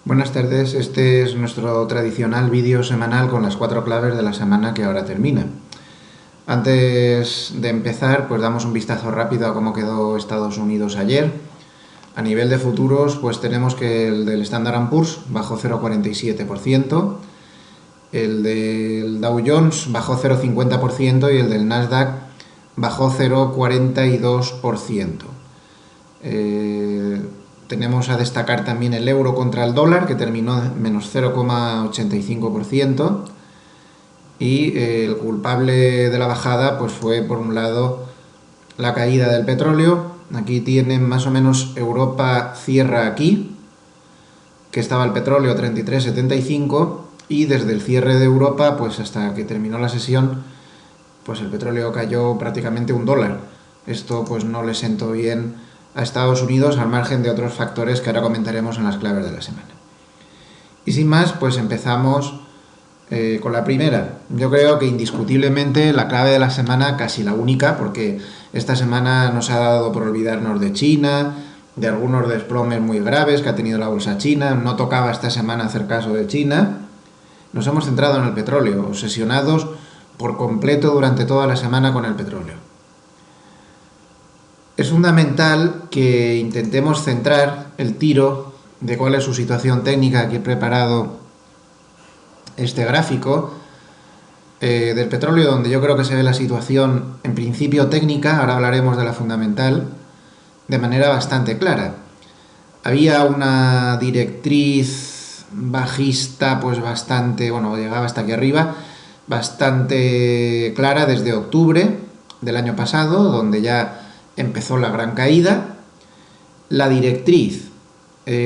Buenas tardes, este es nuestro tradicional vídeo semanal con las 4 claves de la semana que ahora termina. Antes de empezar, pues damos un vistazo rápido a cómo quedó Estados Unidos ayer. A nivel de futuros, pues tenemos que el del Standard & Poor's bajó 0,47%, el del Dow Jones bajó 0,50% y el del Nasdaq bajó 0,42%. Tenemos a destacar también el euro contra el dólar, que terminó menos 0,85%. Y el culpable de la bajada pues fue, por un lado, la caída del petróleo. Aquí tienen más o menos Europa cierra aquí, que estaba el petróleo 33,75, y desde el cierre de Europa pues hasta que terminó la sesión pues el petróleo cayó prácticamente $1. Esto pues no le sentó bien a Estados Unidos, al margen de otros factores que ahora comentaremos en las claves de la semana. Y sin más, pues empezamos con la primera. Yo creo que indiscutiblemente la clave de la semana, casi la única, porque esta semana nos ha dado por olvidarnos de China, de algunos desplomes muy graves que ha tenido la bolsa china. No tocaba esta semana hacer caso de China. Nos hemos centrado en el petróleo, obsesionados por completo durante toda la semana con el petróleo. Es fundamental que intentemos centrar el tiro de cuál es su situación técnica. Aquí he preparado este gráfico del petróleo, donde yo creo que se ve la situación en principio técnica, ahora hablaremos de la fundamental, de manera bastante clara. Había una directriz bajista, pues bastante, bueno, llegaba hasta aquí arriba, bastante clara desde octubre del año pasado, donde ya empezó la gran caída. La directriz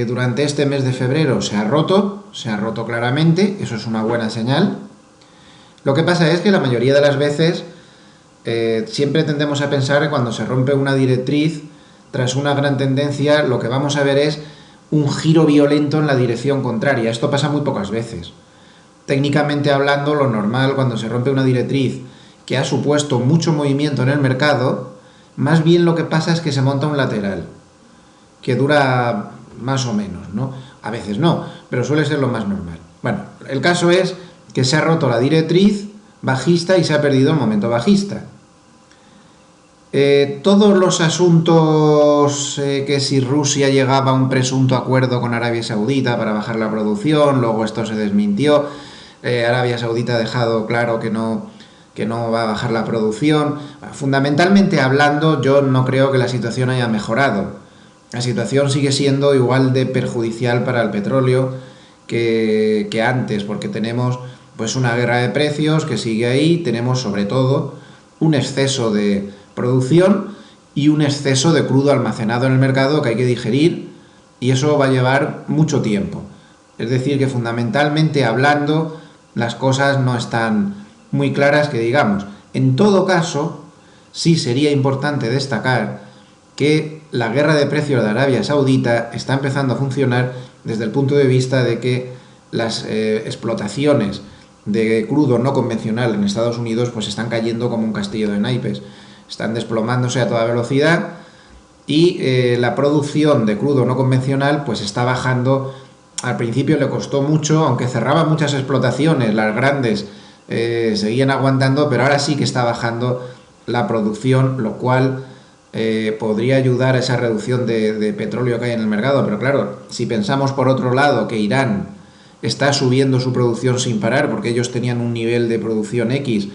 durante este mes de febrero se ha roto claramente, eso es una buena señal. Lo que pasa es que la mayoría de las veces siempre tendemos a pensar que cuando se rompe una directriz tras una gran tendencia, lo que vamos a ver es un giro violento en la dirección contraria. Esto pasa muy pocas veces. Técnicamente hablando, lo normal cuando se rompe una directriz que ha supuesto mucho movimiento en el mercado, más bien lo que pasa es que se monta un lateral, que dura más o menos, ¿no? A veces no, pero suele ser lo más normal. Bueno, el caso es que se ha roto la directriz bajista y se ha perdido el momento bajista. Todos los asuntos que si Rusia llegaba a un presunto acuerdo con Arabia Saudita para bajar la producción, luego esto se desmintió, Arabia Saudita ha dejado claro que no va a bajar la producción. Fundamentalmente hablando, yo no creo que la situación haya mejorado. La situación sigue siendo igual de perjudicial para el petróleo que antes, porque tenemos pues una guerra de precios que sigue ahí, tenemos sobre todo un exceso de producción y un exceso de crudo almacenado en el mercado que hay que digerir, y eso va a llevar mucho tiempo. Es decir, que fundamentalmente hablando, las cosas no están muy claras que digamos. En todo caso, sí sería importante destacar que la guerra de precios de Arabia Saudita está empezando a funcionar desde el punto de vista de que las explotaciones de crudo no convencional en Estados Unidos pues están cayendo como un castillo de naipes, están desplomándose a toda velocidad, y la producción de crudo no convencional pues está bajando. Al principio le costó mucho, aunque cerraban muchas explotaciones, las grandes seguían aguantando, pero ahora sí que está bajando la producción, lo cual podría ayudar a esa reducción de petróleo que hay en el mercado. Pero claro, si pensamos por otro lado que Irán está subiendo su producción sin parar, porque ellos tenían un nivel de producción X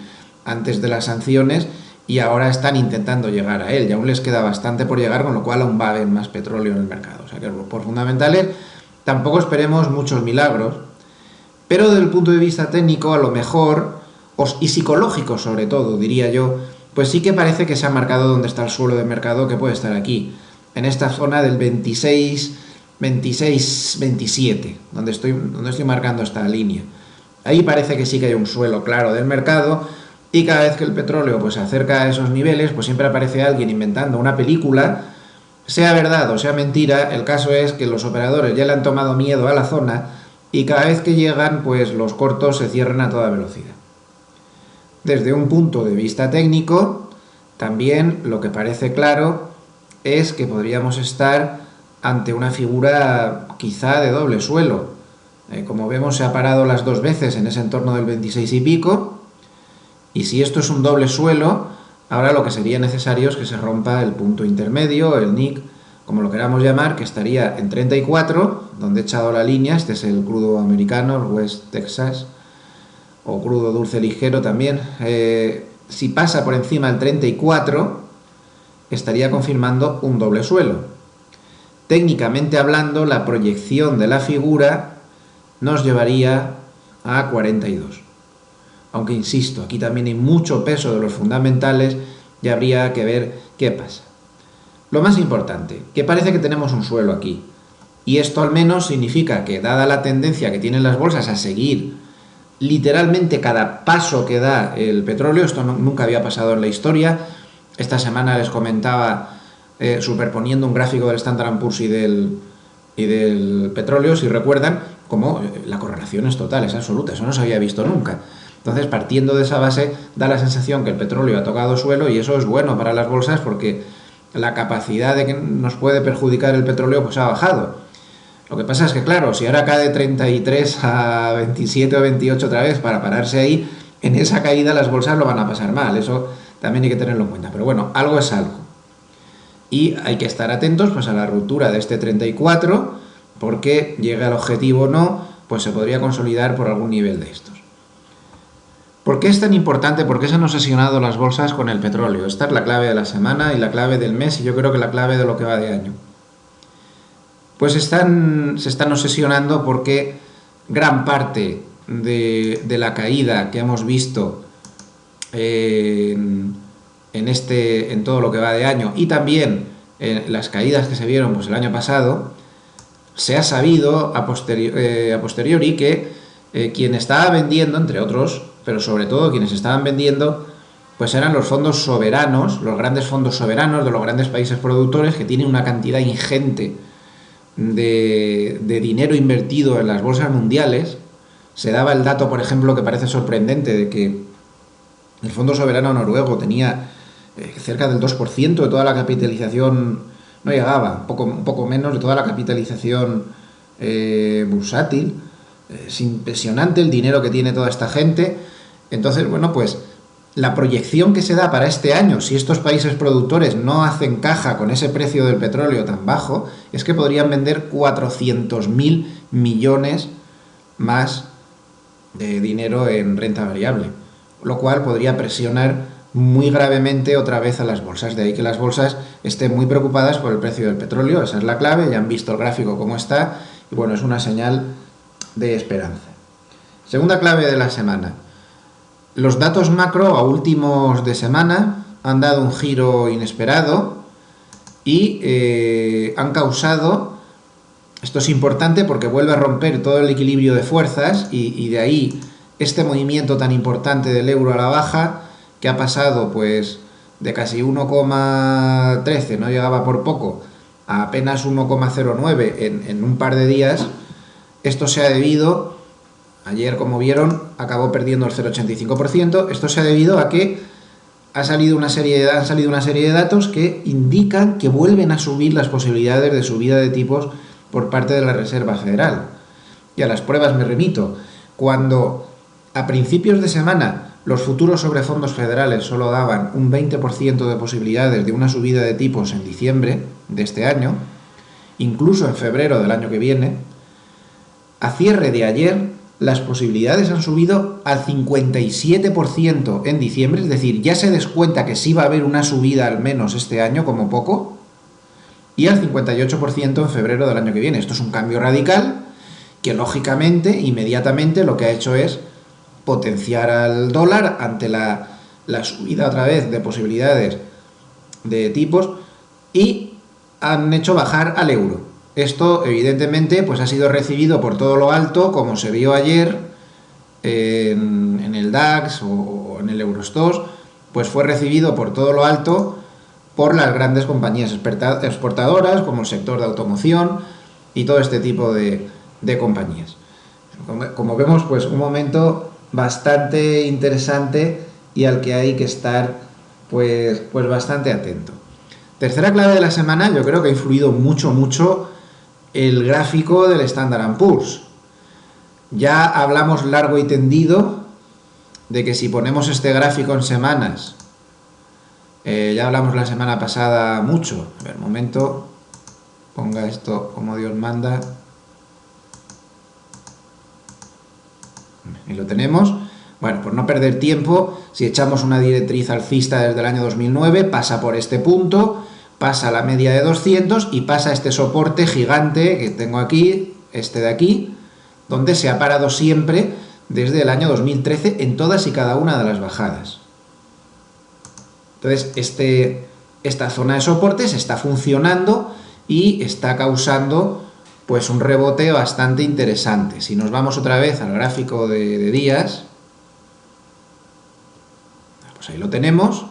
antes de las sanciones y ahora están intentando llegar a él, y aún les queda bastante por llegar, con lo cual aún va a haber más petróleo en el mercado. O sea que por fundamentales tampoco esperemos muchos milagros, pero desde el punto de vista técnico a lo mejor, y psicológico sobre todo, diría yo, pues sí que parece que se ha marcado dónde está el suelo de mercado, que puede estar aquí, en esta zona del 26, 27, donde estoy marcando esta línea. Ahí parece que sí que hay un suelo claro del mercado, y cada vez que el petróleo pues se acerca a esos niveles, pues siempre aparece alguien inventando una película, sea verdad o sea mentira. El caso es que los operadores ya le han tomado miedo a la zona, y cada vez que llegan, pues los cortos se cierran a toda velocidad. Desde un punto de vista técnico, también lo que parece claro es que podríamos estar ante una figura quizá de doble suelo. Como vemos, se ha parado las dos veces en ese entorno del 26 y pico, y si esto es un doble suelo, ahora lo que sería necesario es que se rompa el punto intermedio, el NIC, como lo queramos llamar, que estaría en 34, donde he echado la línea. Este es el crudo americano, el West Texas, o crudo dulce ligero también. Si pasa por encima del 34, estaría confirmando un doble suelo. Técnicamente hablando, la proyección de la figura nos llevaría a 42. Aunque insisto, aquí también hay mucho peso de los fundamentales y habría que ver qué pasa. Lo más importante, que parece que tenemos un suelo aquí. Y esto al menos significa que, dada la tendencia que tienen las bolsas a seguir literalmente cada paso que da el petróleo, esto nunca había pasado en la historia. Esta semana les comentaba, superponiendo un gráfico del Standard & Poor's y del petróleo, si recuerdan, como la correlación es total, es absoluta, eso no se había visto nunca. Entonces, partiendo de esa base, da la sensación que el petróleo ha tocado suelo, y eso es bueno para las bolsas porque la capacidad de que nos puede perjudicar el petróleo pues ha bajado. Lo que pasa es que, claro, si ahora cae de 33 a 27 o 28 otra vez para pararse ahí, en esa caída las bolsas lo van a pasar mal. Eso también hay que tenerlo en cuenta. Pero bueno, algo es algo. Y hay que estar atentos pues a la ruptura de este 34, porque llegue al objetivo o no, pues se podría consolidar por algún nivel de estos. ¿Por qué es tan importante? ¿Por qué se han obsesionado las bolsas con el petróleo? Esta es la clave de la semana y la clave del mes, y yo creo que la clave de lo que va de año. Pues se están obsesionando porque gran parte de la caída que hemos visto en todo lo que va de año, y también las caídas que se vieron pues el año pasado, se ha sabido a posteriori que quien estaba vendiendo, entre otros, pero sobre todo quienes estaban vendiendo, pues eran los fondos soberanos, los grandes fondos soberanos de los grandes países productores, que tienen una cantidad ingente de dinero invertido en las bolsas mundiales. Se daba el dato, por ejemplo, que parece sorprendente, de que el fondo soberano noruego tenía cerca del 2% de toda la capitalización, no llegaba, un poco menos de toda la capitalización bursátil. Es impresionante el dinero que tiene toda esta gente. Entonces, bueno, pues la proyección que se da para este año, si estos países productores no hacen caja con ese precio del petróleo tan bajo, es que podrían vender 400.000 millones más de dinero en renta variable, lo cual podría presionar muy gravemente otra vez a las bolsas. De ahí que las bolsas estén muy preocupadas por el precio del petróleo. Esa es la clave. Ya han visto el gráfico cómo está, y bueno, es una señal de esperanza. Segunda clave de la semana. Los datos macro a últimos de semana han dado un giro inesperado y han causado, esto es importante porque vuelve a romper todo el equilibrio de fuerzas, y de ahí este movimiento tan importante del euro a la baja, que ha pasado pues de casi 1,13, no llegaba por poco, a apenas 1,09 en un par de días. Esto se ha debido, ayer como vieron acabó perdiendo el 0,85%, esto se ha debido a que han salido una serie de datos que indican que vuelven a subir las posibilidades de subida de tipos por parte de la Reserva Federal. Y a las pruebas me remito. Cuando a principios de semana los futuros sobre fondos federales solo daban un 20% de posibilidades de una subida de tipos en diciembre de este año, incluso en febrero del año que viene, a cierre de ayer las posibilidades han subido al 57% en diciembre, es decir, ya se descuenta que sí va a haber una subida al menos este año como poco, y al 58% en febrero del año que viene. Esto es un cambio radical que lógicamente, inmediatamente lo que ha hecho es potenciar al dólar ante la subida otra vez de posibilidades de tipos, y han hecho bajar al euro. Esto evidentemente pues ha sido recibido por todo lo alto, como se vio ayer en el DAX o en el Eurostoxx, pues fue recibido por todo lo alto por las grandes compañías exportadoras, como el sector de automoción y todo este tipo de compañías. Como vemos, pues un momento bastante interesante y al que hay que estar pues bastante atento. Tercera clave de la semana, yo creo que ha influido mucho el gráfico del Standard & Poor's. Ya hablamos largo y tendido de que si ponemos este gráfico en semanas, ya hablamos la semana pasada mucho. A ver, un momento, ponga esto como Dios manda. Y lo tenemos. Bueno, por no perder tiempo, si echamos una directriz alcista desde el año 2009, pasa por este punto, pasa a la media de 200 y pasa a este soporte gigante que tengo aquí, este de aquí, donde se ha parado siempre desde el año 2013 en todas y cada una de las bajadas. Entonces, esta zona de soporte se está funcionando y está causando pues un rebote bastante interesante. Si nos vamos otra vez al gráfico de días, pues ahí lo tenemos.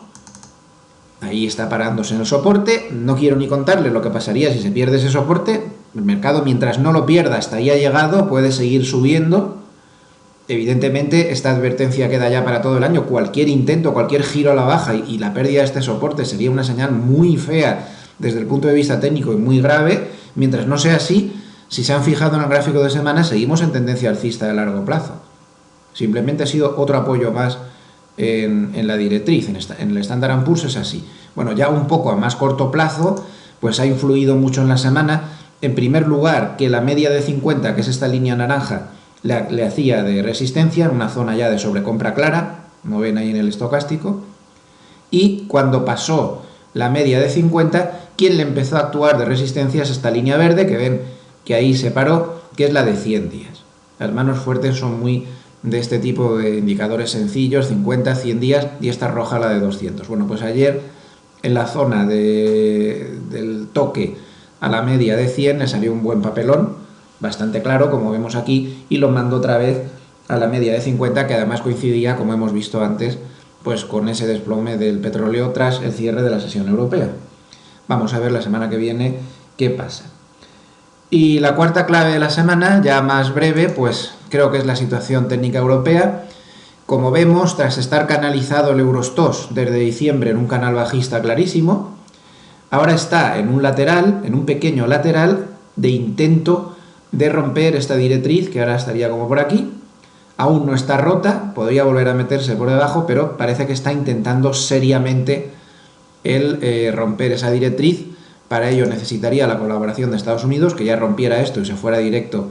Ahí está parándose en el soporte. No quiero ni contarle lo que pasaría si se pierde ese soporte. El mercado, mientras no lo pierda, hasta ahí ha llegado, puede seguir subiendo. Evidentemente, esta advertencia queda ya para todo el año. Cualquier intento, cualquier giro a la baja y la pérdida de este soporte sería una señal muy fea desde el punto de vista técnico y muy grave. Mientras no sea así, si se han fijado en el gráfico de semana, seguimos en tendencia alcista de largo plazo. Simplemente ha sido otro apoyo más en la directriz. En el Standard & Poor's es así. Bueno, ya un poco a más corto plazo, pues ha influido mucho en la semana. En primer lugar, que la media de 50, que es esta línea naranja, le hacía de resistencia, en una zona ya de sobrecompra clara, como ven ahí en el estocástico, y cuando pasó la media de 50, quien le empezó a actuar de resistencia es esta línea verde, que ven que ahí se paró, que es la de 100 días. Las manos fuertes son muy de este tipo de indicadores sencillos, 50, 100 días, y esta roja la de 200. Bueno, pues ayer en la zona del toque a la media de 100 le salió un buen papelón, bastante claro, como vemos aquí, y lo mandó otra vez a la media de 50, que además coincidía, como hemos visto antes, pues con ese desplome del petróleo tras el cierre de la sesión europea. Vamos a ver la semana que viene qué pasa. Y la cuarta clave de la semana, ya más breve, pues creo que es la situación técnica europea. Como vemos, tras estar canalizado el Eurostoxx desde diciembre en un canal bajista clarísimo, ahora está en un lateral, en un pequeño lateral de intento de romper esta directriz, que ahora estaría como por aquí. Aún no está rota, podría volver a meterse por debajo, pero parece que está intentando seriamente el romper esa directriz. Para ello necesitaría la colaboración de Estados Unidos, que ya rompiera esto y se fuera directo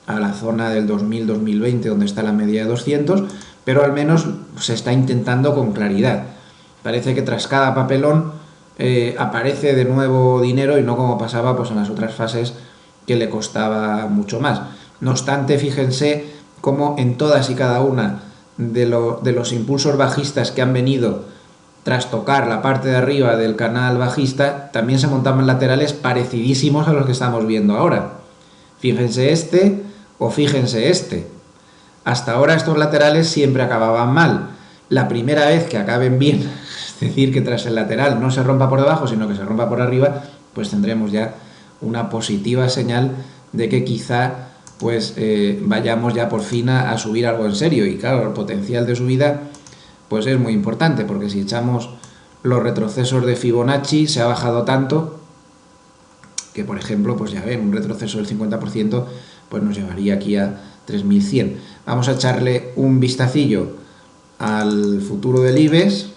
a la zona del 2000-2020, donde está la media de 200, pero al menos se está intentando con claridad. Parece que tras cada papelón aparece de nuevo dinero y no como pasaba pues en las otras fases, que le costaba mucho más. No obstante, fíjense cómo en todas y cada una de los impulsos bajistas que han venido tras tocar la parte de arriba del canal bajista, también se montaban laterales parecidísimos a los que estamos viendo ahora. Fíjense este o fíjense este. Hasta ahora estos laterales siempre acababan mal. La primera vez que acaben bien, es decir, que tras el lateral no se rompa por debajo, sino que se rompa por arriba, pues tendremos ya una positiva señal de que quizá pues vayamos ya por fin a subir algo en serio. Y claro, el potencial de subida pues es muy importante, porque si echamos los retrocesos de Fibonacci, se ha bajado tanto que, por ejemplo, pues ya ven, un retroceso del 50% pues nos llevaría aquí a 3100. Vamos a echarle un vistacillo al futuro del IBEX.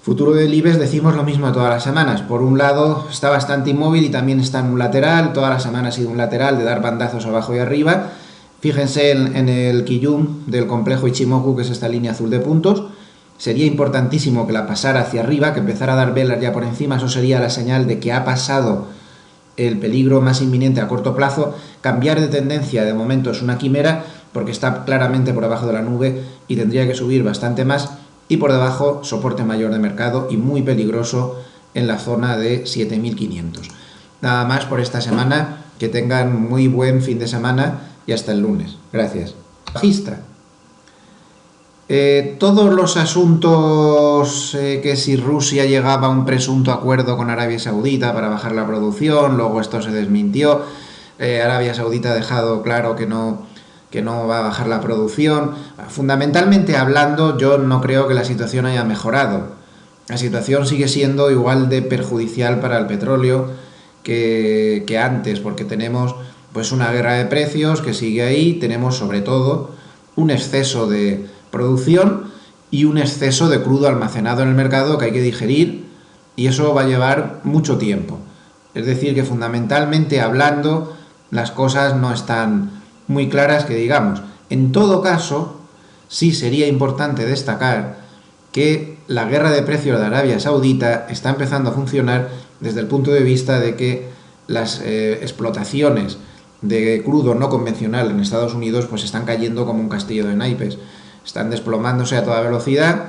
Futuro del IBEX decimos lo mismo todas las semanas. Por un lado está bastante inmóvil y también está en un lateral. Toda la semana ha sido un lateral de dar bandazos abajo y arriba. Fíjense en el Kijun del complejo Ichimoku, que es esta línea azul de puntos. Sería importantísimo que la pasara hacia arriba, que empezara a dar velas ya por encima. Eso sería la señal de que ha pasado el peligro más inminente a corto plazo. Cambiar de tendencia de momento es una quimera, porque está claramente por debajo de la nube y tendría que subir bastante más. Y por debajo, soporte mayor de mercado y muy peligroso en la zona de 7500. Nada más por esta semana. Que tengan muy buen fin de semana y hasta el lunes. Gracias. Bajista. Todos los asuntos que si Rusia llegaba a un presunto acuerdo con Arabia Saudita para bajar la producción, luego esto se desmintió. Arabia Saudita ha dejado claro que no va a bajar la producción. Fundamentalmente hablando, yo no creo que la situación haya mejorado. La situación sigue siendo igual de perjudicial para el petróleo que antes, porque tenemos Pues una guerra de precios que sigue ahí, tenemos sobre todo un exceso de producción y un exceso de crudo almacenado en el mercado que hay que digerir, y eso va a llevar mucho tiempo. Es decir, que fundamentalmente hablando, las cosas no están muy claras, que digamos. En todo caso, sí sería importante destacar que la guerra de precios de Arabia Saudita está empezando a funcionar desde el punto de vista de que las explotaciones de crudo no convencional en Estados Unidos pues están cayendo como un castillo de naipes, están desplomándose a toda velocidad,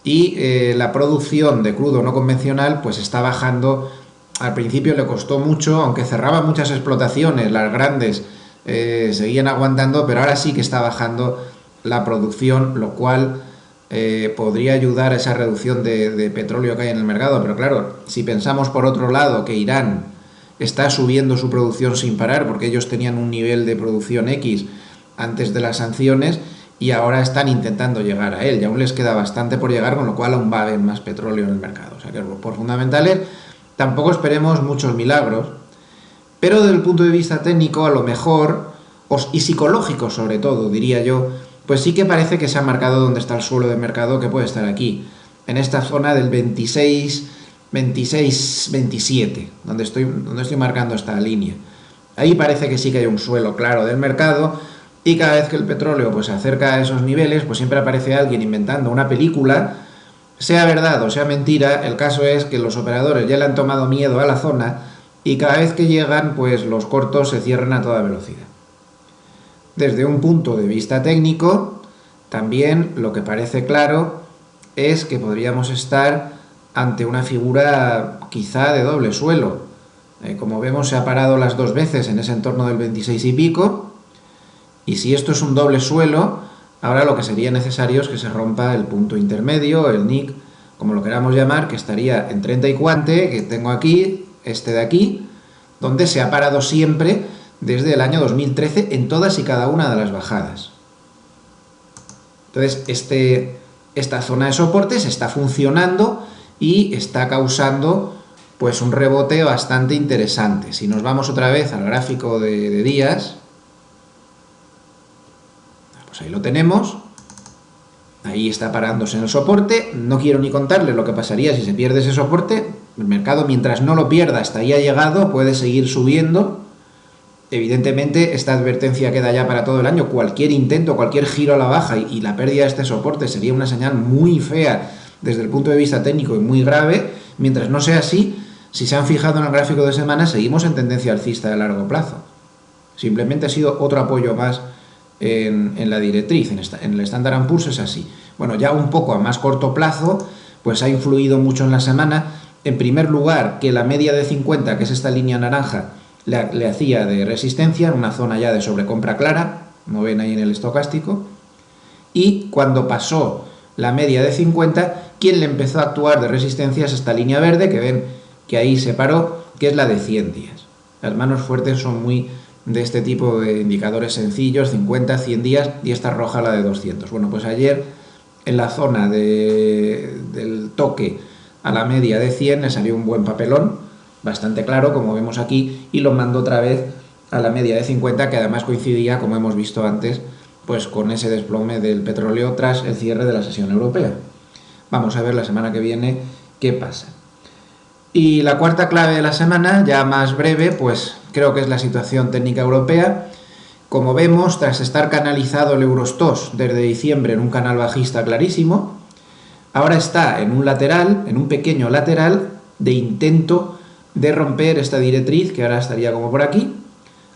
y la producción de crudo no convencional pues está bajando. Al principio le costó mucho, aunque cerraba muchas explotaciones, las grandes seguían aguantando, pero ahora sí que está bajando la producción, lo cual podría ayudar a esa reducción de petróleo que hay en el mercado. Pero claro, si pensamos por otro lado que Irán está subiendo su producción sin parar, porque ellos tenían un nivel de producción X antes de las sanciones y ahora están intentando llegar a él, y aún les queda bastante por llegar, con lo cual aún va a haber más petróleo en el mercado. O sea que por fundamentales tampoco esperemos muchos milagros, pero desde el punto de vista técnico a lo mejor, y psicológico sobre todo, diría yo, pues sí que parece que se ha marcado dónde está el suelo de mercado, que puede estar aquí, en esta zona del 26, 26, 27, donde estoy marcando esta línea. Ahí parece que sí que hay un suelo claro del mercado, y cada vez que el petróleo pues, se acerca a esos niveles, pues siempre aparece alguien inventando una película, sea verdad o sea mentira. El caso es que los operadores ya le han tomado miedo a la zona, y cada vez que llegan, pues los cortos se cierran a toda velocidad. Desde un punto de vista técnico, también lo que parece claro es que podríamos estar ante una figura quizá de doble suelo. Como vemos, se ha parado las dos veces en ese entorno del 26 y pico, y si esto es un doble suelo, ahora lo que sería necesario es que se rompa el punto intermedio, el NIC, como lo queramos llamar, que estaría en 34, que tengo aquí, este de aquí, donde se ha parado siempre desde el año 2013 en todas y cada una de las bajadas. Entonces, esta zona de soportes está funcionando y está causando pues un rebote bastante interesante. Si nos vamos otra vez al gráfico de días, pues ahí lo tenemos. Ahí está parándose en el soporte. No quiero ni contarle lo que pasaría si se pierde ese soporte. El mercado, mientras no lo pierda, hasta ahí ha llegado, puede seguir subiendo. Evidentemente, esta advertencia queda ya para todo el año. Cualquier intento, cualquier giro a la baja y la pérdida de este soporte sería una señal muy fea desde el punto de vista técnico y muy grave. Mientras no sea así, si se han fijado en el gráfico de semana, seguimos en tendencia alcista de largo plazo. Simplemente ha sido otro apoyo más en la directriz. En el Standard & Poor's es así. Bueno, ya un poco a más corto plazo, pues ha influido mucho en la semana. En primer lugar, que la media de 50, que es esta línea naranja, le hacía de resistencia en una zona ya de sobrecompra clara, como ven ahí en el estocástico, y cuando pasó la media de 50, quien le empezó a actuar de resistencia es esta línea verde, que ven que ahí se paró, que es la de 100 días. Las manos fuertes son muy de este tipo de indicadores sencillos, 50, 100 días, y esta roja la de 200. Bueno, pues ayer en la zona del toque a la media de 100 le salió un buen papelón, bastante claro, como vemos aquí, y lo mandó otra vez a la media de 50, que además coincidía, como hemos visto antes, pues con ese desplome del petróleo tras el cierre de la sesión europea. Vamos a ver la semana que viene qué pasa. Y la cuarta clave de la semana, ya más breve, pues creo que es la situación técnica europea. Como vemos, tras estar canalizado el Eurostoxx desde diciembre en un canal bajista clarísimo, ahora está en un lateral, en un pequeño lateral de intento de romper esta directriz, que ahora estaría como por aquí.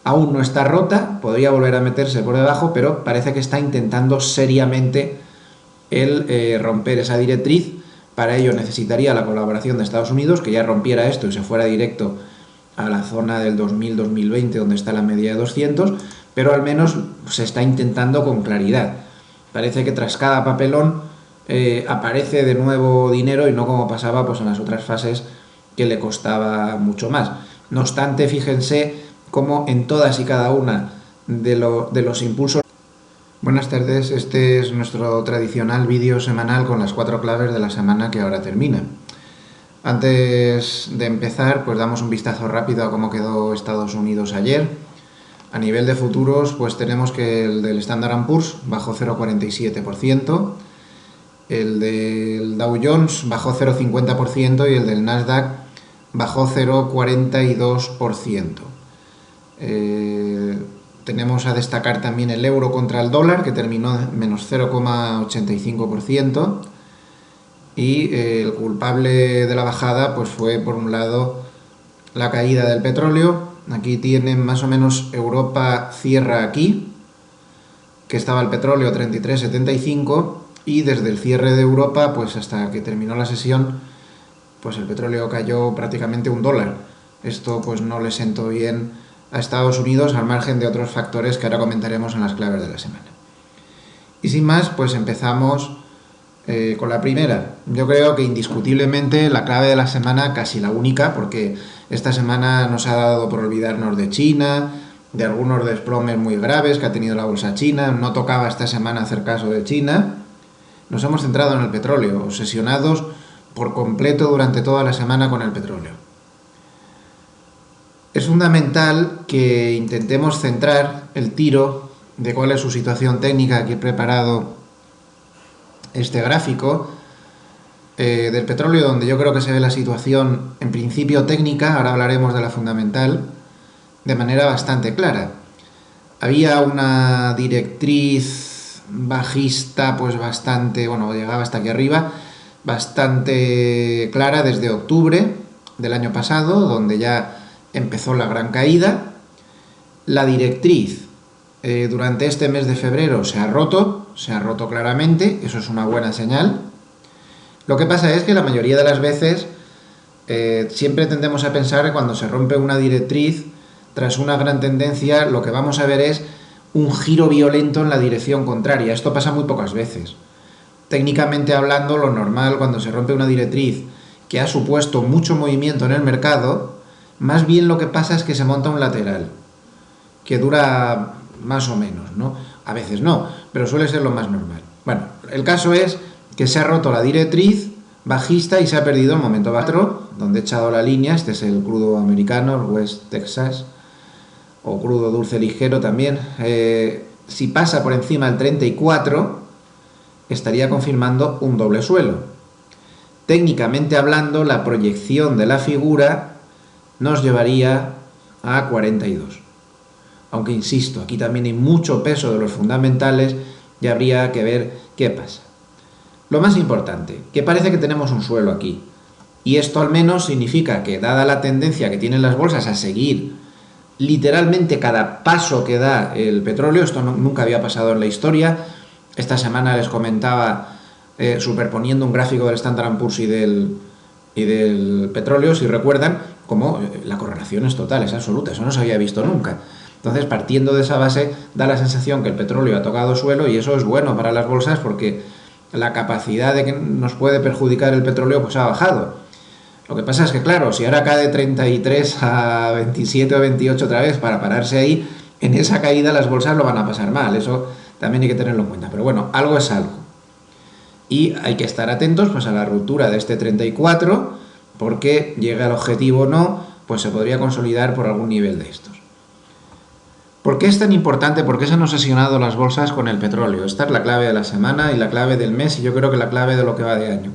Aún no está rota, podría volver a meterse por debajo, pero parece que está intentando seriamente el romper esa directriz. Para ello necesitaría la colaboración de Estados Unidos, que ya rompiera esto y se fuera directo a la zona del 2000-2020, donde está la media de 200, pero al menos se está intentando con claridad. Parece que tras cada papelón aparece de nuevo dinero, y no como pasaba pues en las otras fases, que le costaba mucho más. No obstante, fíjense cómo en todas y cada una de los impulsos... Buenas tardes, este es nuestro tradicional vídeo semanal con las 4 claves de la semana que ahora termina. Antes de empezar, pues damos un vistazo rápido a cómo quedó Estados Unidos ayer. A nivel de futuros, pues tenemos que el del Standard & Poor's bajó 0,47%, el del Dow Jones bajó 0,50% y el del Nasdaq bajó 0,42%. Tenemos a destacar también el euro contra el dólar, que terminó menos 0,85%. Y el culpable de la bajada pues fue, por un lado, la caída del petróleo. Aquí tienen más o menos Europa cierra aquí, que estaba el petróleo 33,75, y desde el cierre de Europa, pues hasta que terminó la sesión, pues el petróleo cayó prácticamente $1. Esto pues no le sentó bien a Estados Unidos, al margen de otros factores que ahora comentaremos en las claves de la semana. Y sin más, pues empezamos con la primera. Yo creo que indiscutiblemente la clave de la semana, casi la única, porque esta semana nos ha dado por olvidarnos de China, de algunos desplomes muy graves que ha tenido la bolsa china. No tocaba esta semana hacer caso de China. Nos hemos centrado en el petróleo, obsesionados por completo durante toda la semana con el petróleo. Es fundamental que intentemos centrar el tiro de cuál es su situación técnica. Aquí he preparado este gráfico del petróleo, donde yo creo que se ve la situación en principio técnica, ahora hablaremos de la fundamental, de manera bastante clara. Había una directriz bajista, pues bastante, bueno, llegaba hasta aquí arriba, bastante clara desde octubre del año pasado, donde ya empezó la gran caída. La directriz durante este mes de febrero se ha roto claramente, eso es una buena señal. Lo que pasa es que la mayoría de las veces siempre tendemos a pensar que cuando se rompe una directriz tras una gran tendencia, lo que vamos a ver es un giro violento en la dirección contraria. Esto pasa muy pocas veces. Técnicamente hablando, lo normal cuando se rompe una directriz que ha supuesto mucho movimiento en el mercado, más bien lo que pasa es que se monta un lateral, que dura más o menos, ¿no? A veces no, pero suele ser lo más normal. Bueno, el caso es que se ha roto la directriz bajista y se ha perdido el momento bajo, donde he echado la línea. Este es el crudo americano, el West Texas, o crudo dulce ligero también. Si pasa por encima del 34, estaría confirmando un doble suelo. Técnicamente hablando, la proyección de la figura nos llevaría a 42. Aunque insisto, aquí también hay mucho peso de los fundamentales y habría que ver qué pasa. Lo más importante, que parece que tenemos un suelo aquí. Y esto al menos significa que, dada la tendencia que tienen las bolsas a seguir literalmente cada paso que da el petróleo, esto nunca había pasado en la historia. Esta semana les comentaba, superponiendo un gráfico del Standard & Poor's y del petróleo, si recuerdan, como la correlación es total, es absoluta, eso no se había visto nunca. Entonces, partiendo de esa base, da la sensación que el petróleo ha tocado suelo, y eso es bueno para las bolsas porque la capacidad de que nos puede perjudicar el petróleo pues ha bajado. Lo que pasa es que, claro, si ahora cae de 33 a 27 o 28 otra vez para pararse ahí, en esa caída las bolsas lo van a pasar mal. Eso también hay que tenerlo en cuenta. Pero bueno, algo es algo. Y hay que estar atentos pues a la ruptura de este 34, porque llegue al objetivo o no, pues se podría consolidar por algún nivel de estos. ¿Por qué es tan importante? ¿Por qué se han obsesionado las bolsas con el petróleo? Esta es la clave de la semana y la clave del mes, y yo creo que la clave de lo que va de año.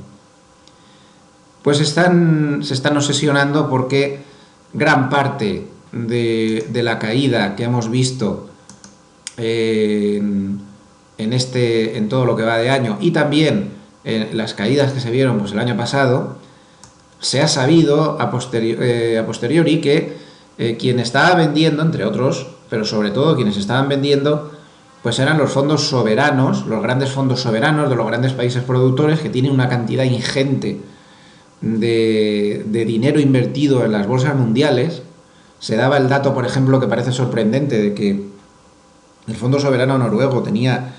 Pues se están obsesionando porque gran parte de la caída que hemos visto en todo lo que va de año, y también las caídas que se vieron pues el año pasado, se ha sabido a posteriori que quien estaba vendiendo, entre otros, pero sobre todo quienes estaban vendiendo, pues eran los fondos soberanos, los grandes fondos soberanos de los grandes países productores, que tienen una cantidad ingente de dinero invertido en las bolsas mundiales. Se daba el dato, por ejemplo, que parece sorprendente, de que el fondo soberano noruego tenía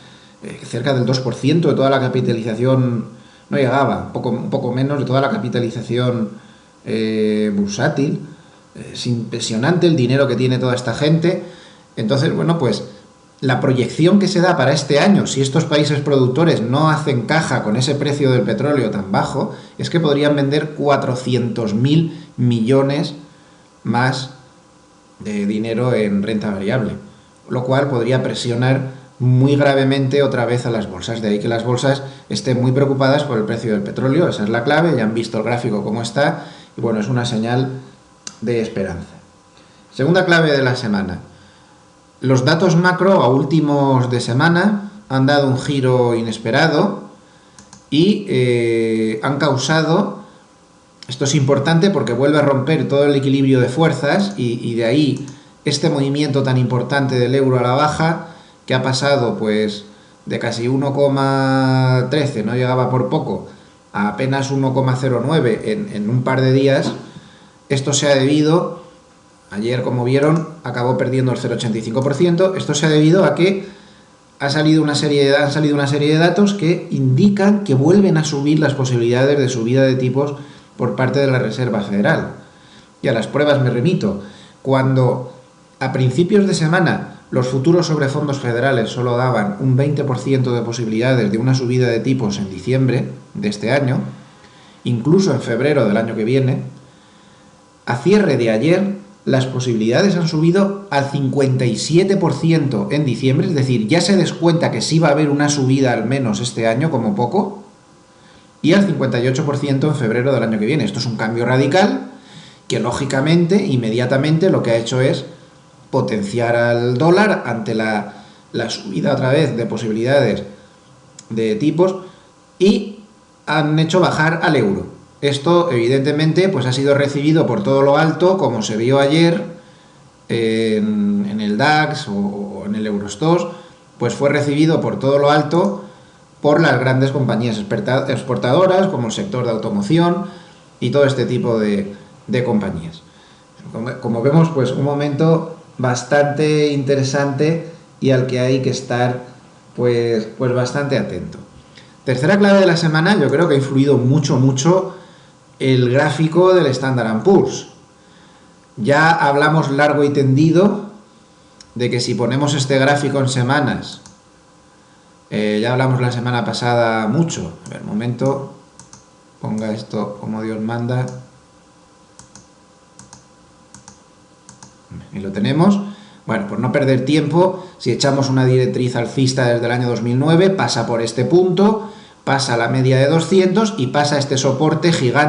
cerca del 2% de toda la capitalización, no llegaba, un poco menos de toda la capitalización bursátil. Es impresionante el dinero que tiene toda esta gente. Entonces, bueno, pues la proyección que se da para este año, si estos países productores no hacen caja con ese precio del petróleo tan bajo, es que podrían vender 400.000 millones más de dinero en renta variable, lo cual podría presionar muy gravemente otra vez a las bolsas. De ahí que las bolsas estén muy preocupadas por el precio del petróleo. Esa es la clave, ya han visto el gráfico cómo está y bueno, es una señal de esperanza. Segunda clave de la semana. Los datos macro a últimos de semana han dado un giro inesperado y han causado, esto es importante porque vuelve a romper todo el equilibrio de fuerzas y de ahí este movimiento tan importante del euro a la baja, que ha pasado pues de casi 1,13, no llegaba por poco, a apenas 1,09 en un par de días. Esto se ha debido, ayer como vieron acabó perdiendo el 0,85%, esto se ha debido a que han salido una serie de datos que indican que vuelven a subir las posibilidades de subida de tipos por parte de la Reserva Federal. Y a las pruebas me remito. Cuando a principios de semana los futuros sobre fondos federales solo daban un 20% de posibilidades de una subida de tipos en diciembre de este año, incluso en febrero del año que viene, a cierre de ayer las posibilidades han subido al 57% en diciembre, es decir, ya se descuenta que sí va a haber una subida al menos este año como poco, y al 58% en febrero del año que viene. Esto es un cambio radical que lógicamente, inmediatamente lo que ha hecho es potenciar al dólar ante la subida otra vez de posibilidades de tipos y han hecho bajar al euro. Esto evidentemente pues ha sido recibido por todo lo alto, como se vio ayer en el DAX o en el Eurostoxx, pues fue recibido por todo lo alto por las grandes compañías exportadoras, como el sector de automoción y todo este tipo de compañías. Como vemos, pues un momento bastante interesante y al que hay que estar pues bastante atento. Tercera clave de la semana, yo creo que ha influido mucho el gráfico del Standard & Poor's. Ya hablamos largo y tendido de que si ponemos este gráfico en semanas, ya hablamos la semana pasada mucho. A ver, un momento, ponga esto como Dios manda. Y lo tenemos. Bueno, por no perder tiempo, si echamos una directriz alcista desde el año 2009, pasa por este punto, pasa la media de 200 y pasa este soporte gigante